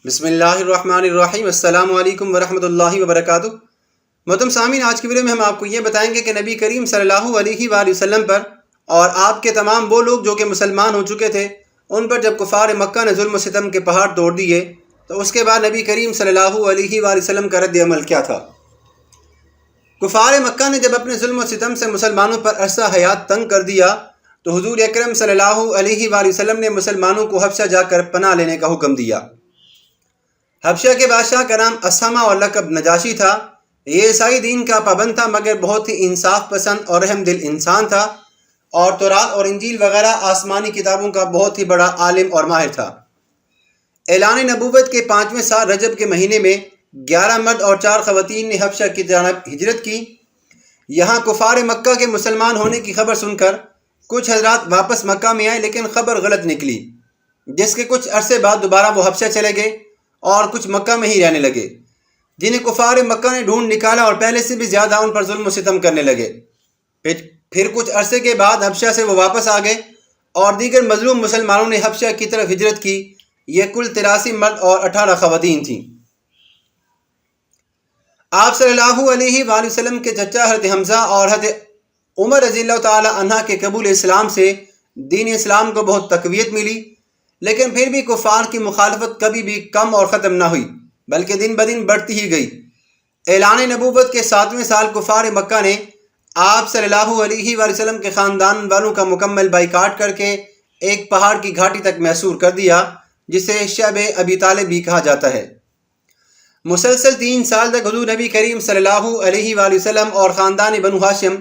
بسم اللہ الرحمن الرحیم۔ السلام علیکم ورحمۃ اللہ وبرکاتہ۔ محترم سامعین، آج کی ویڈیو میں ہم آپ کو یہ بتائیں گے کہ نبی کریم صلی اللہ علیہ وآلہ وسلم پر اور آپ کے تمام وہ لوگ جو کہ مسلمان ہو چکے تھے ان پر جب کفار مکہ نے ظلم و ستم کے پہاڑ توڑ دیے تو اس کے بعد نبی کریم صلی اللہ علیہ وآلہ وسلم کا رد عمل کیا تھا۔ کفار مکہ نے جب اپنے ظلم و ستم سے مسلمانوں پر عرصہ حیات تنگ کر دیا تو حضور اکرم صلی اللہ علیہ وآلہ وسلم نے مسلمانوں کو حبشہ جا کر پناہ لینے کا حکم دیا۔ حبشہ کے بادشاہ کا نام اسامہ اور لقب نجاشی تھا۔ یہ عیسائی دین کا پابند تھا مگر بہت ہی انصاف پسند اور رحم دل انسان تھا، اور تورات اور انجیل وغیرہ آسمانی کتابوں کا بہت ہی بڑا عالم اور ماہر تھا۔ اعلان نبوت کے 5ویں سال رجب کے مہینے میں 11 مرد اور 4 خواتین نے حبشہ کی جانب ہجرت کی۔ یہاں کفار مکہ کے مسلمان ہونے کی خبر سن کر کچھ حضرات واپس مکہ میں آئے، لیکن خبر غلط نکلی، جس کے کچھ عرصے بعد دوبارہ وہ حبشہ چلے گئے اور کچھ مکہ میں ہی رہنے لگے، جنہیں کفار مکہ نے ڈھونڈ نکالا اور پہلے سے بھی زیادہ ان پر ظلم و ستم کرنے لگے۔ پھر کچھ عرصے کے بعد حبشہ سے وہ واپس آ گئے اور دیگر مظلوم مسلمانوں نے حبشہ کی طرف ہجرت کی۔ یہ کل 83 مرد اور 18 خواتین تھیں۔ آپ صلی اللہ علیہ وآلہ وسلم کے چچا حضرت حمزہ اور حضرت عمر رضی اللہ تعالی عنہ کے قبول اسلام سے دین اسلام کو بہت تقویت ملی، لیکن پھر بھی کفار کی مخالفت کبھی بھی کم اور ختم نہ ہوئی بلکہ دن بدن بڑھتی ہی گئی۔ اعلان نبوت کے 7ویں سال کفار مکہ نے آپ صلی اللہ علیہ وآلہ وسلم کے خاندان والوں کا مکمل بائیکاٹ کر کے ایک پہاڑ کی گھاٹی تک محصور کر دیا، جسے شعب ابی طالب بھی کہا جاتا ہے۔ مسلسل 3 سال تک حضور نبی کریم صلی اللہ علیہ وآلہ وسلم اور خاندان بنو ہاشم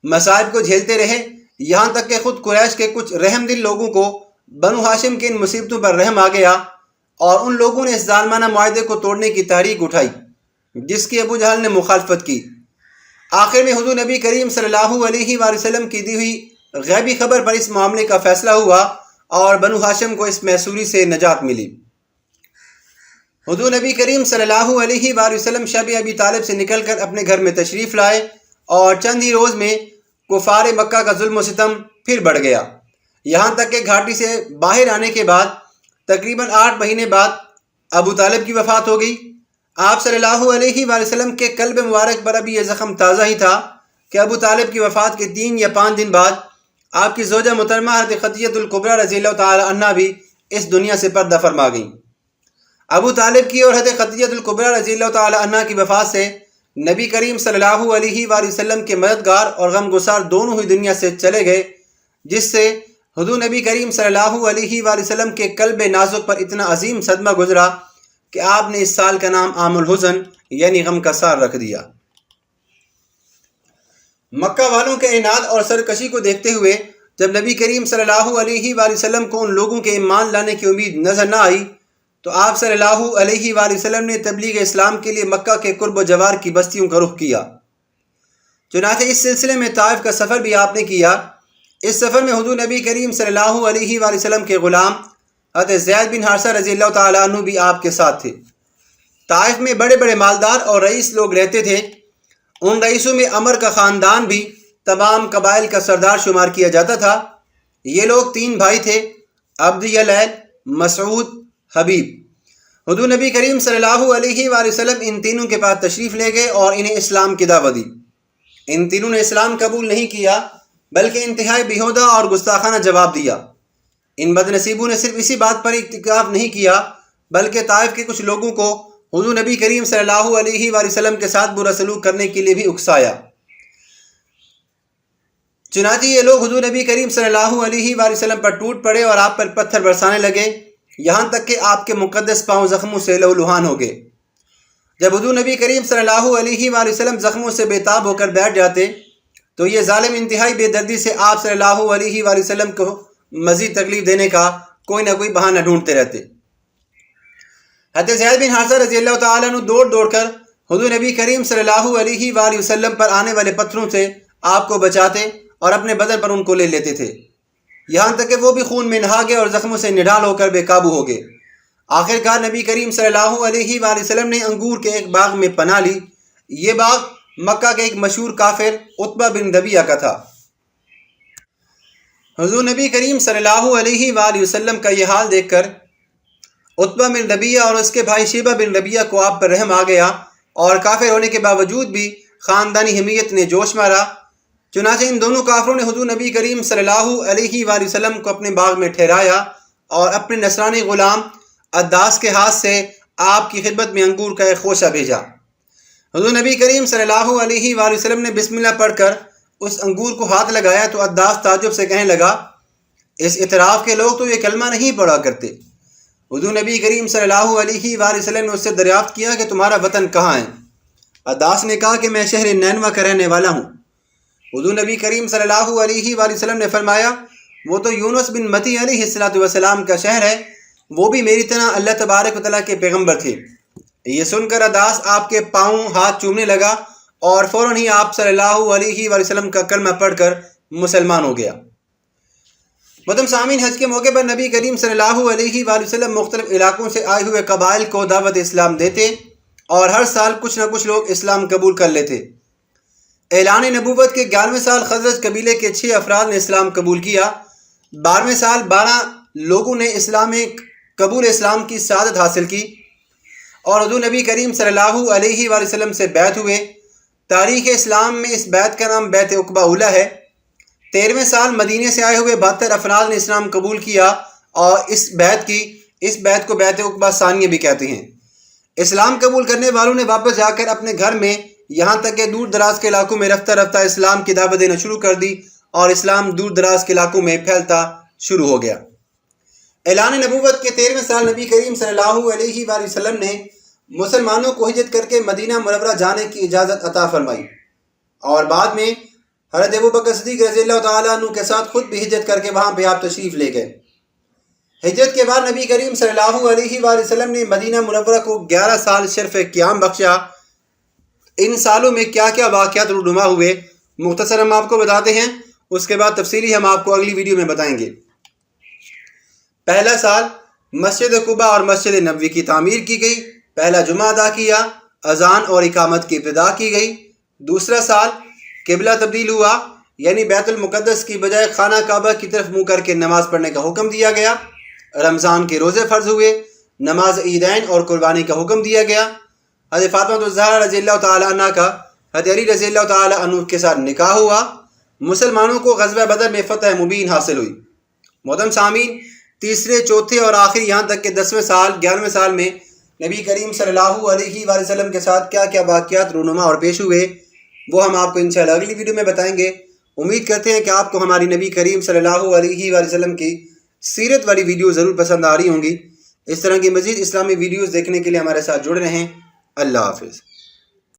مصائب کو جھیلتے رہے، یہاں تک کہ خود قریش کے کچھ رحم دل لوگوں کو بنو ہاشم کی ان مصیبتوں پر رحم آ گیا اور ان لوگوں نے اس ظالمانہ معاہدے کو توڑنے کی تحریک اٹھائی جس کی ابو جہل نے مخالفت کی۔ آخر میں حضور نبی کریم صلی اللہ علیہ وآلہ وسلم کی دی ہوئی غیبی خبر پر اس معاملے کا فیصلہ ہوا اور بنو ہاشم کو اس محصوری سے نجات ملی۔ حضور نبی کریم صلی اللہ علیہ وآلہ وسلم شعب ابی طالب سے نکل کر اپنے گھر میں تشریف لائے اور چند ہی روز میں کفار مکہ کا ظلم و ستم پھر بڑھ گیا، یہاں تک کہ گھاٹی سے باہر آنے کے بعد تقریباً 8 مہینے بعد ابو طالب کی وفات ہو گئی۔ آپ صلی اللہ علیہ وآلہ وسلم کے قلب مبارک پر ابھی یہ زخم تازہ ہی تھا کہ ابو طالب کی وفات کے 3 یا 5 دن بعد آپ کی زوجہ محترمہ حضرت خدیجہ الکبریٰ رضی اللہ تعالی عنہا بھی اس دنیا سے پردہ فرما گئیں۔ ابو طالب کی اور حضرت خدیجہ الکبریٰ رضی اللہ تعالی عنہا کی وفات سے نبی کریم صلی اللہ علیہ وآلہ وسلم کے مددگار اور غمگسار دونوں ہی دنیا سے چلے گئے، جس سے حضور نبی کریم صلی اللہ علیہ وآلہ وسلم کے قلب نازک پر اتنا عظیم صدمہ گزرا کہ آپ نے اس سال کا نام عام الحزن یعنی غم کا سال رکھ دیا۔ مکہ والوں کے عناد اور سرکشی کو دیکھتے ہوئے جب نبی کریم صلی اللہ علیہ وآلہ وسلم کو ان لوگوں کے ایمان لانے کی امید نظر نہ آئی تو آپ صلی اللہ علیہ وآلہ وسلم نے تبلیغ اسلام کے لیے مکہ کے قرب و جوار کی بستیوں کا رخ کیا۔ چنانچہ اس سلسلے میں طائف کا سفر بھی آپ نے کیا۔ اس سفر میں حضور نبی کریم صلی اللہ علیہ وآلہ وسلم کے غلام حضرت زید بن حارثہ رضی اللہ تعالیٰ عنہ بھی آپ کے ساتھ تھے۔ طائف میں بڑے بڑے مالدار اور رئیس لوگ رہتے تھے۔ ان رئیسوں میں عمر کا خاندان بھی تمام قبائل کا سردار شمار کیا جاتا تھا۔ یہ لوگ 3 بھائی تھے، عبد یلیل، مسعود، حبیب۔ حضور نبی کریم صلی اللہ علیہ وآلہ وسلم ان تینوں کے پاس تشریف لے گئے اور انہیں اسلام کی دعوت دی۔ ان تینوں نے اسلام قبول نہیں کیا بلکہ انتہائی بیہودہ اور گستاخانہ جواب دیا۔ ان بد نصیبوں نے صرف اسی بات پر اکتفا نہیں کیا بلکہ طائف کے کچھ لوگوں کو حضور نبی کریم صلی اللہ علیہ وآلہ وسلم کے ساتھ برا سلوک کرنے کے لیے بھی اکسایا۔ چنانچہ یہ لوگ حضور نبی کریم صلی اللہ علیہ وآلہ وسلم پر ٹوٹ پڑے اور آپ پر پتھر برسانے لگے، یہاں تک کہ آپ کے مقدس پاؤں زخموں سے لہولہان ہو گئے۔ جب حضور نبی کریم صلی اللہ علیہ وآلہ وسلم زخموں سے بے تاب ہو کر بیٹھ جاتے تو یہ ظالم انتہائی بے دردی سے آپ صلی اللہ علیہ وآلہ وسلم کو مزید تکلیف دینے کا کوئی نہ کوئی بہانہ ڈھونڈتے رہتے۔ حضرت زید بن حارثہ رضی اللہ تعالیٰ عنہ دوڑ دوڑ کر حضور نبی کریم صلی اللہ علیہ وآلہ وسلم پر آنے والے پتھروں سے آپ کو بچاتے اور اپنے بدن پر ان کو لے لیتے تھے، یہاں تک کہ وہ بھی خون میں نہا گئے اور زخموں سے نڈال ہو کر بے قابو ہو گئے۔ آخر کار نبی کریم صلی اللہ علیہ وآلہ وسلم نے انگور کے ایک باغ میں پناہ لی۔ یہ باغ مکہ کے ایک مشہور کافر عتبہ بن ربیعہ کا تھا۔ حضور نبی کریم صلی اللہ علیہ وآلہ وسلم کا یہ حال دیکھ کر عتبہ بن ربیعہ اور اس کے بھائی شیبہ بن ربیعہ کو آپ پر رحم آ گیا اور کافر ہونے کے باوجود بھی خاندانی حمیت نے جوش مارا۔ چنانچہ ان دونوں کافروں نے حضور نبی کریم صلی اللہ علیہ وآلہ وسلم کو اپنے باغ میں ٹھہرایا اور اپنے نصرانی غلام عداس کے ہاتھ سے آپ کی خدمت میں انگور کا ایک خوشہ بھیجا۔ حضور نبی کریم صلی اللہ علیہ وآلہ وسلم نے بسم اللہ پڑھ کر اس انگور کو ہاتھ لگایا تو عداس تعجب سے کہنے لگا، اس اطراف کے لوگ تو یہ کلمہ نہیں پڑھا کرتے۔ حضور نبی کریم صلی اللہ علیہ وآلہ وسلم نے اس سے دریافت کیا کہ تمہارا وطن کہاں ہے؟ عداس نے کہا کہ میں شہر نینوا کا رہنے والا ہوں۔ حضور نبی کریم صلی اللہ علیہ وآلہ وسلم نے فرمایا، وہ تو یونس بن متی علیہ السلام کا شہر ہے، وہ بھی میری طرح اللہ تبارک و تعالیٰ کے پیغمبر تھے۔ یہ سن کر عداس آپ کے پاؤں ہاتھ چومنے لگا اور فوراً ہی آپ صلی اللہ علیہ وآلہ وسلم کا کلمہ پڑھ کر مسلمان ہو گیا۔ محترم سامعین، حج کے موقع پر نبی کریم صلی اللہ علیہ وآلہ وسلم مختلف علاقوں سے آئے ہوئے قبائل کو دعوت اسلام دیتے اور ہر سال کچھ نہ کچھ لوگ اسلام قبول کر لیتے۔ اعلان نبوت کے 11ویں سال خزرج قبیلے کے 6 افراد نے اسلام قبول کیا۔ 12ویں سال 12 لوگوں نے قبول اسلام کی سعادت حاصل کی اور حضور نبی کریم صلی اللہ علیہ وآلہ وسلم سے بیعت ہوئے۔ تاریخ اسلام میں اس بیعت کا نام بیعت عقبہ اولیٰ ہے۔ 13ویں سال مدینے سے آئے ہوئے 72 افراد نے اسلام قبول کیا اور اس بیعت کو بیعت عقبہ ثانیہ بھی کہتے ہیں۔ اسلام قبول کرنے والوں نے واپس جا کر اپنے گھر میں یہاں تک کہ دور دراز کے علاقوں میں رفتہ رفتہ اسلام کی دعوت دینا شروع کر دی اور اسلام دور دراز کے علاقوں میں پھیلتا شروع ہو گیا۔ اعلان نبوت کے 13ویں سال نبی کریم صلی اللہ علیہ وآلہ وسلم نے مسلمانوں کو ہجرت کر کے مدینہ منورہ جانے کی اجازت عطا فرمائی اور بعد میں حضرت ابوبکر صدیق رضی اللہ تعالیٰ عنہ کے ساتھ خود بھی ہجرت کر کے وہاں پہ آپ تشریف لے گئے۔ ہجرت کے بعد نبی کریم صلی اللہ علیہ وآلہ وسلم نے مدینہ منورہ کو 11 سال شرف قیام بخشا۔ ان سالوں میں کیا کیا واقعات رونما ہوئے مختصر ہم آپ کو بتاتے ہیں، اس کے بعد تفصیلی ہم آپ کو اگلی ویڈیو میں بتائیں گے۔ پہلا سال مسجد قباء اور مسجد نبوی کی تعمیر کی گئی، پہلا جمعہ ادا کیا، اذان اور اقامت کی ابتدا کی گئی۔ دوسرا سال قبلہ تبدیل ہوا، یعنی بیت المقدس کی بجائے خانہ کعبہ کی طرف منہ کر کے نماز پڑھنے کا حکم دیا گیا۔ رمضان کے روزے فرض ہوئے، نماز عیدین اور قربانی کا حکم دیا گیا۔ حضرت فاطمہ الزہرا رضی اللہ تعالیٰ عنہ کا حضرت علی رضی اللہ تعالیٰ عنہ کے ساتھ نکاح ہوا۔ مسلمانوں کو غزوہ بدر میں فتح مبین حاصل ہوئی۔ محترم سامعین، تیسرے، چوتھے اور آخری یہاں تک کہ 10ویں سال 11ویں سال میں نبی کریم صلی اللہ علیہ وآلہ وسلم کے ساتھ کیا کیا واقعات رونما اور پیش ہوئے وہ ہم آپ کو انشاءاللہ اگلی ویڈیو میں بتائیں گے۔ امید کرتے ہیں کہ آپ کو ہماری نبی کریم صلی اللہ علیہ وآلہ وسلم کی سیرت والی ویڈیو ضرور پسند آ رہی ہوں گی۔ اس طرح کی مزید اسلامی ویڈیوز دیکھنے کے لیے ہمارے ساتھ جڑے رہیں۔ اللہ حافظ۔